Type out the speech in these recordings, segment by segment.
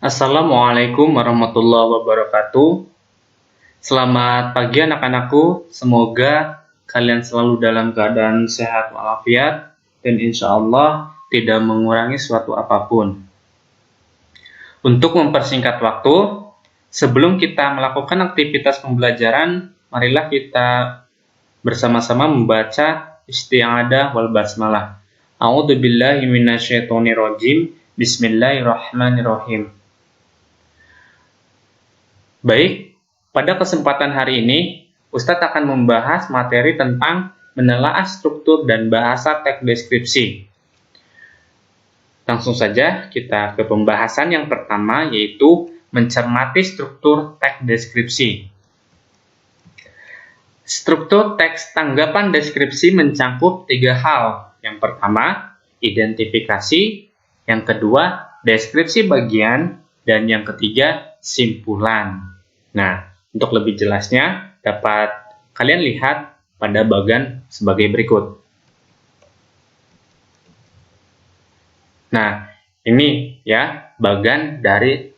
Assalamualaikum warahmatullahi wabarakatuh. Selamat pagi anak-anakku. Semoga kalian selalu dalam keadaan sehat walafiat dan insya Allah tidak mengurangi suatu apapun. Untuk mempersingkat waktu, sebelum kita melakukan aktivitas pembelajaran, marilah kita bersama-sama membaca isti'adah wal basmalah. A'udzubillahi minasyaitonirrajim. Bismillahirrahmanirrahim. Baik, pada kesempatan hari ini, Ustadz akan membahas materi tentang menelaah struktur dan bahasa teks deskripsi. Langsung saja kita ke pembahasan yang pertama, yaitu mencermati struktur teks deskripsi. Struktur teks tanggapan deskripsi mencakup 3 hal. Yang pertama, identifikasi. Yang kedua, deskripsi bagian. Dan yang ketiga, simpulan. Nah, untuk lebih jelasnya dapat kalian lihat pada bagan sebagai berikut. Nah, ini ya bagan dari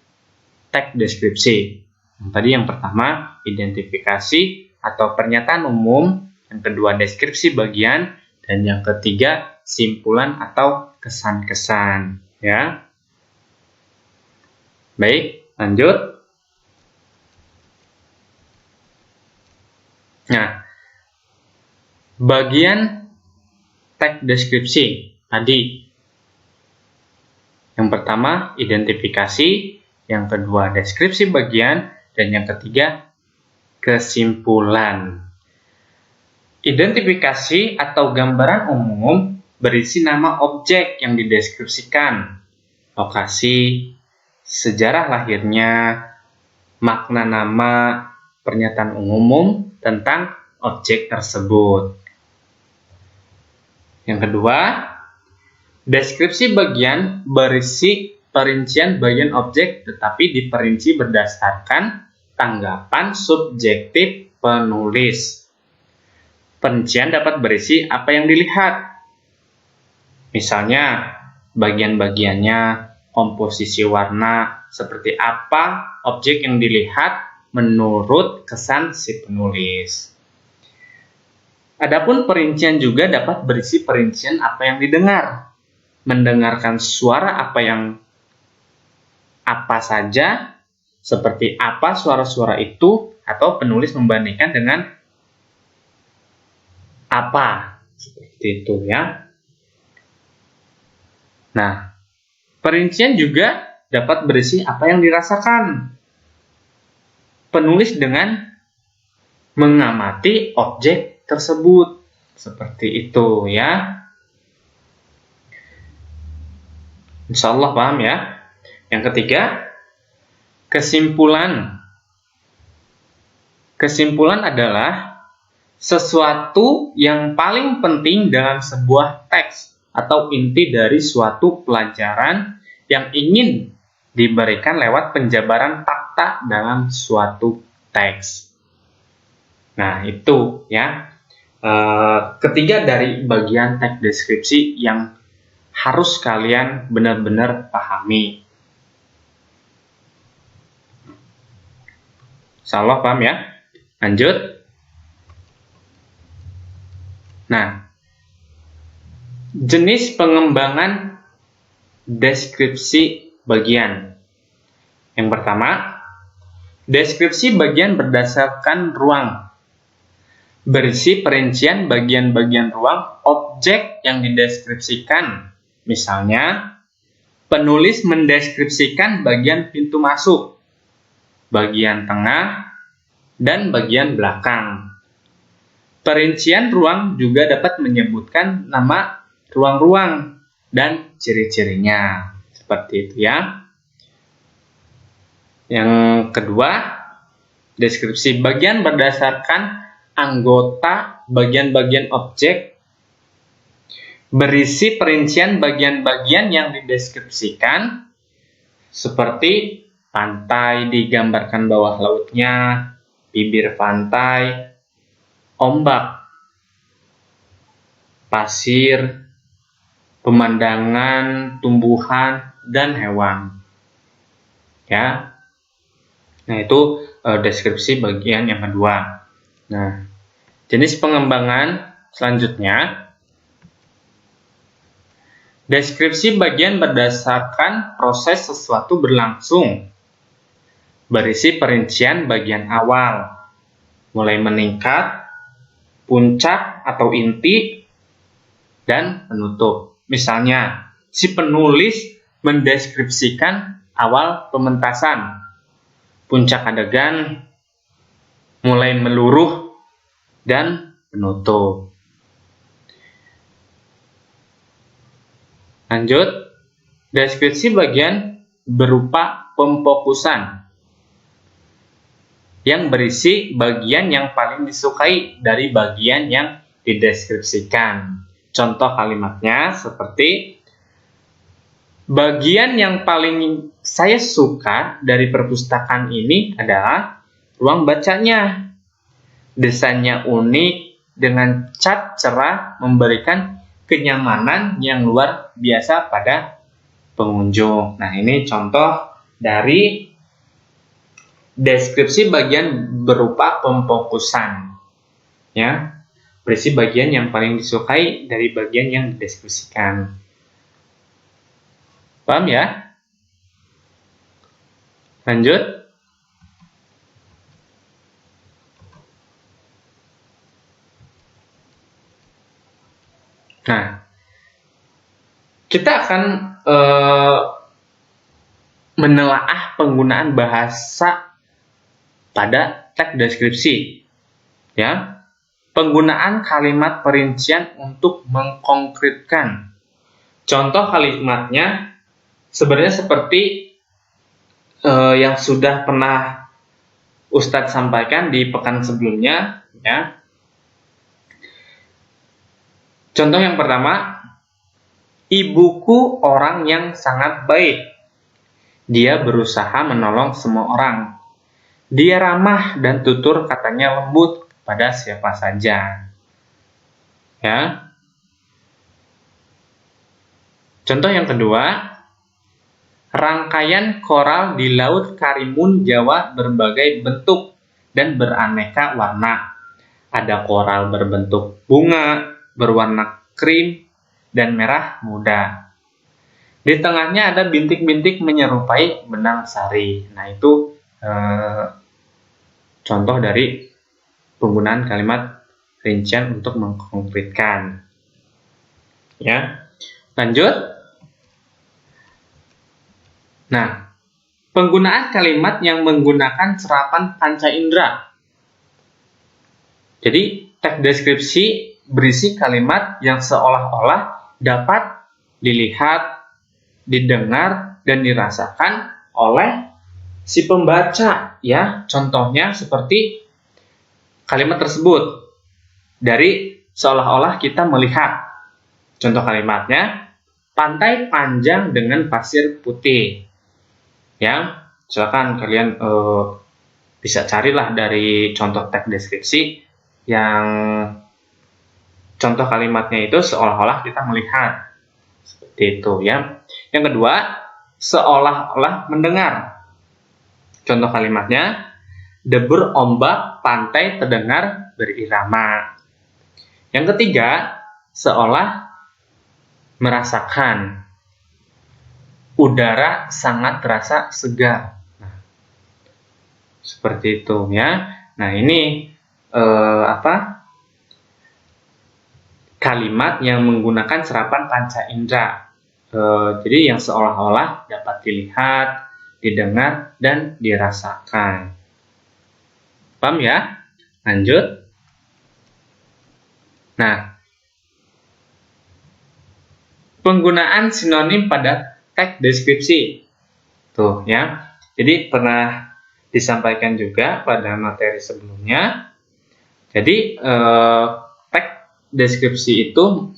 teks deskripsi. Tadi yang pertama, identifikasi atau pernyataan umum, yang kedua deskripsi bagian, dan yang ketiga simpulan atau kesan-kesan, ya. Baik, lanjut. Nah, bagian teks deskripsi tadi. Yang pertama, identifikasi, yang kedua deskripsi bagian, dan yang ketiga kesimpulan. Identifikasi atau gambaran umum berisi nama objek yang dideskripsikan, lokasi, sejarah lahirnya, makna nama, pernyataan umum tentang objek tersebut. Yang kedua, deskripsi bagian berisi perincian bagian objek tetapi diperinci berdasarkan tanggapan subjektif penulis. Perincian dapat berisi apa yang dilihat. Misalnya, bagian-bagiannya, komposisi warna, seperti apa objek yang dilihat menurut kesan si penulis. Adapun perincian juga dapat berisi perincian apa yang didengar. Mendengarkan suara apa saja, seperti apa suara-suara itu, atau penulis membandingkan dengan apa, seperti itu ya. Nah, perincian juga dapat berisi apa yang dirasakan penulis dengan mengamati objek tersebut, seperti itu ya. Insya Allah paham ya. Yang ketiga, kesimpulan. Kesimpulan adalah sesuatu yang paling penting dalam sebuah teks atau inti dari suatu pelajaran yang ingin diberikan lewat penjabaran fakta dalam suatu teks. Nah, itu ya. Ketiga dari bagian teks deskripsi yang harus kalian benar-benar pahami. Insyaallah paham ya? Lanjut. Nah, jenis pengembangan deskripsi bagian. Yang pertama, deskripsi bagian berdasarkan ruang. Berisi perincian bagian-bagian ruang objek yang dideskripsikan. Misalnya, penulis mendeskripsikan bagian pintu masuk, bagian tengah, dan bagian belakang. Perincian ruang juga dapat menyebutkan nama ruang-ruang dan ciri-cirinya. Seperti itu ya. Yang kedua, deskripsi bagian berdasarkan anggota bagian-bagian objek. Berisi perincian bagian-bagian yang dideskripsikan, seperti pantai digambarkan bawah lautnya, bibir pantai, ombak, pasir, pemandangan, tumbuhan, dan hewan. Ya. Nah, itu deskripsi bagian yang kedua. Nah, jenis pengembangan selanjutnya, deskripsi bagian berdasarkan proses sesuatu berlangsung, berisi perincian bagian awal, mulai meningkat, puncak atau inti, dan penutup. Misalnya, si penulis mendeskripsikan awal pementasan, puncak adegan, mulai meluruh, dan penutup. Lanjut, deskripsi bagian berupa pemfokusan yang berisi bagian yang paling disukai dari bagian yang dideskripsikan. Contoh kalimatnya seperti, bagian yang paling saya suka dari perpustakaan ini adalah ruang bacanya. Desainnya unik dengan cat cerah memberikan kenyamanan yang luar biasa pada pengunjung. Nah, ini contoh dari deskripsi bagian berupa pemfokusan. Ya, berisi bagian yang paling disukai dari bagian yang dideskripsikan. Paham ya? Lanjut. Nah, kita akan menelaah penggunaan bahasa pada teks deskripsi. Ya, penggunaan kalimat perincian untuk mengkonkretkan. Contoh kalimatnya sebenarnya seperti yang sudah pernah Ustadz sampaikan di pekan sebelumnya. Ya. Contoh yang pertama, ibuku orang yang sangat baik. Dia berusaha menolong semua orang. Dia ramah dan tutur katanya lembut pada siapa saja. Ya. Contoh yang kedua, rangkaian koral di Laut Karimun Jawa berbagai bentuk dan beraneka warna. Ada koral berbentuk bunga, berwarna krim, dan merah muda. Di tengahnya ada bintik-bintik menyerupai benang sari. Nah, itu contoh dari penggunaan kalimat rincian untuk mengkonkretkan. Ya, lanjut. Nah, penggunaan kalimat yang menggunakan serapan panca indera. Jadi, teks deskripsi berisi kalimat yang seolah-olah dapat dilihat, didengar, dan dirasakan oleh si pembaca. Ya, contohnya seperti kalimat tersebut dari seolah-olah kita melihat. Contoh kalimatnya, pantai panjang dengan pasir putih. Ya, silakan kalian bisa carilah dari contoh teks deskripsi yang contoh kalimatnya itu seolah-olah kita melihat. Seperti itu ya. Yang kedua, seolah-olah mendengar. Contoh kalimatnya, debur ombak pantai terdengar berirama. Yang ketiga, seolah merasakan. Udara sangat terasa segar. Nah, seperti itu ya. Nah, ini kalimat yang menggunakan serapan panca indera. Jadi yang seolah-olah dapat dilihat, didengar, dan dirasakan. Paham ya? Lanjut. Nah, penggunaan sinonim pada teks deskripsi. Tuh ya. Jadi pernah disampaikan juga pada materi sebelumnya. Jadi teks deskripsi itu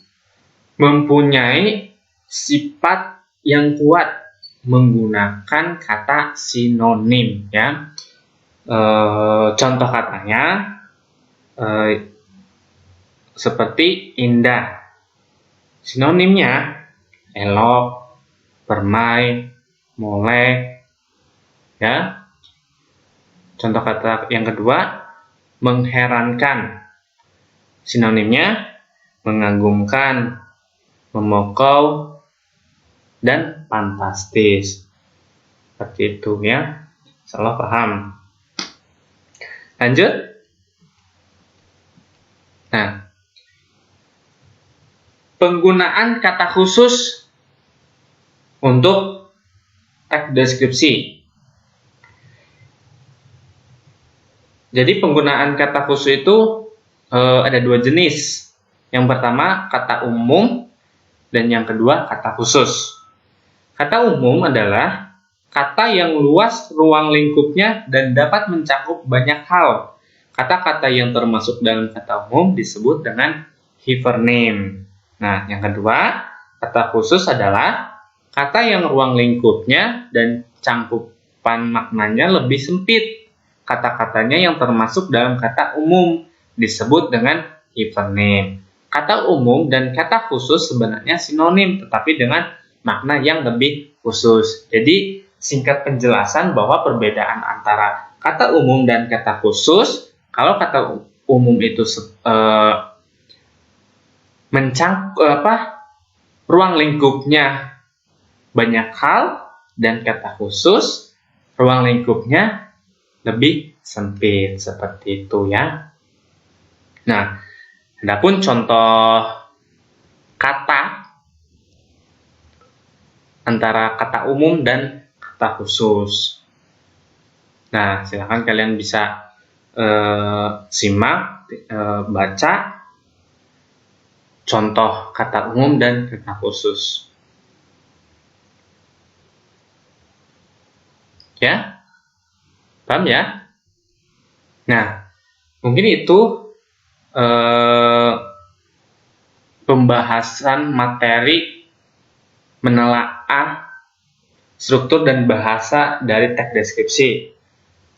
mempunyai sifat yang kuat menggunakan kata sinonim ya. Contoh katanya seperti indah. Sinonimnya elok, permai, molek, Ya. Contoh kata yang kedua, mengherankan. Sinonimnya mengagumkan, memukau, dan fantastis. Seperti itu ya. Salah paham. Lanjut. Nah, penggunaan kata khusus untuk teks deskripsi. Jadi penggunaan kata khusus itu ada dua jenis. Yang pertama kata umum dan yang kedua kata khusus. Kata umum adalah kata yang luas ruang lingkupnya dan dapat mencakup banyak hal. Kata-kata yang termasuk dalam kata umum disebut dengan hypernym. Nah, yang kedua, kata khusus adalah kata yang ruang lingkupnya dan cangkupan maknanya lebih sempit. Kata-katanya yang termasuk dalam kata umum disebut dengan hypernym. Kata umum dan kata khusus sebenarnya sinonim, tetapi dengan makna yang lebih khusus. Jadi, singkat penjelasan bahwa perbedaan antara kata umum dan kata khusus, kalau kata umum itu ruang lingkupnya banyak hal, dan kata khusus ruang lingkupnya lebih sempit, seperti itu ya. Nah, adapun contoh kata antara kata umum dan kata khusus. Nah, silakan kalian bisa simak, baca contoh kata umum dan kata khusus. Ya? Paham ya? Nah, mungkin itu pembahasan materi menelaah struktur dan bahasa dari teks deskripsi.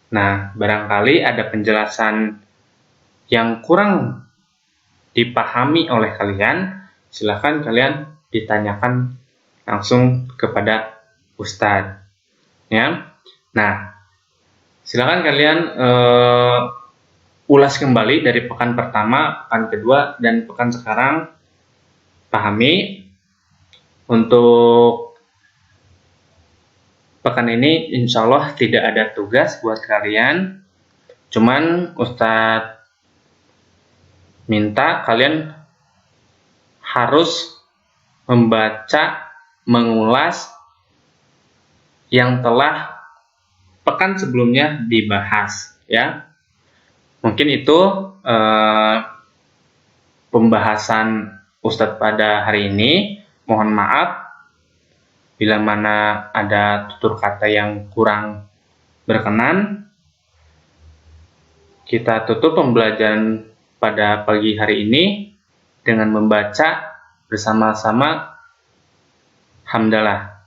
Nah, barangkali ada penjelasan yang kurang dipahami oleh kalian, silahkan kalian ditanyakan langsung kepada Ustadz. Ya, nah, silahkan kalian ulas kembali dari pekan pertama, pekan kedua, dan pekan sekarang. Pahami. Untuk pekan ini insya Allah tidak ada tugas buat kalian, cuman Ustadz minta kalian harus membaca, mengulas yang telah pekan sebelumnya dibahas ya. Mungkin itu pembahasan Ustadz pada hari ini. Mohon maaf bila mana ada tutur kata yang kurang berkenan. Kita tutup pembelajaran pada pagi hari ini dengan membaca bersama-sama hamdalah.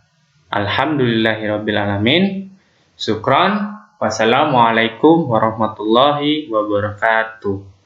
Alhamdulillahirrabbilalamin. Syukron. Wassalamualaikum warahmatullahi wabarakatuh.